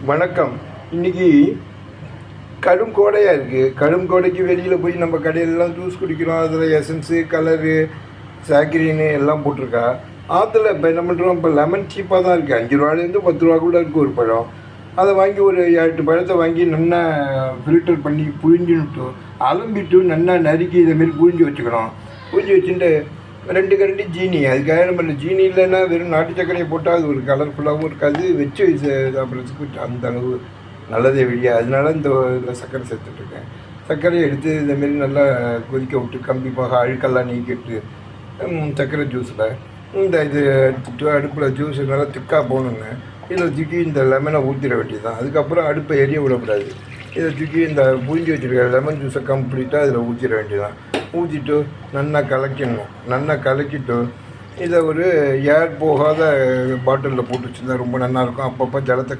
வணக்கம். இன்றைக்கி கடும் கோடையாக இருக்குது. கடும் கோடைக்கு வெளியில் போய் நம்ம கடையிலலாம் ஜூஸ் குடிக்கிறோம். அதில் எசன்ஸு, கலரு, சாக்ரீனு எல்லாம் போட்டிருக்கா. ஆற்றுல இப்போ என்ன பண்ணுறோம், இப்போ லெமன் சீப்பாக தான் இருக்குது. 5 ரூபாலேருந்து 10 ரூபா கூட இருக்குது ஒரு பழம். அதை வாங்கி ஒரு 8 பழத்தை வாங்கி நல்லா ஃபில்டர் பண்ணி புழிஞ்சுட்டு அலம்பிட்டு நல்லா நறுக்கி இதேமாரி புழிஞ்சு வச்சுக்கணும். புழிஞ்சு வச்சுட்டு 2 கரண்டி ஜீனி, அதுக்காக நம்ம ஜீனி இல்லைன்னா வெறும் நாட்டு சர்க்கரையை போட்டால் அது ஒரு கலர்ஃபுல்லாகவும் இருக்காது, வச்சு சாப்பிட்றதுக்கு அந்த அளவு நல்லதே வெளியே. அதனால இதில் சர்க்கரை சேர்த்துட்ருக்கேன். சர்க்கரையை எடுத்து இந்தமாரி நல்லா கொதிக்க விட்டு கம்பிப்பாக அழுக்கெல்லாம் நீக்கிட்டு சர்க்கரை ஜூஸில் இது எடுத்துட்டு அடுப்பில் ஜூஸ் நல்லா திக்காக போகணுங்க. இதில் தூக்கி இந்த லெமனை ஊற்றிட வேண்டியது தான். அதுக்கப்புறம் அடுப்பை எரிய விடக்கூடாது. இதை தூக்கி இந்த புழிஞ்சு வச்சுருக்க லெமன் ஜூஸை கம்ப்ளீட்டாக அதில் ஊற்றிட வேண்டியதான். ஊற்றிட்டு நல்லா கலக்கிடணும். நல்லா கலக்கிட்டு இதை ஒரு ஏர் போகாத பாட்டிலில் போட்டு வச்சுருந்தா ரொம்ப நல்லாயிருக்கும். அப்பப்போ ஜலத்தை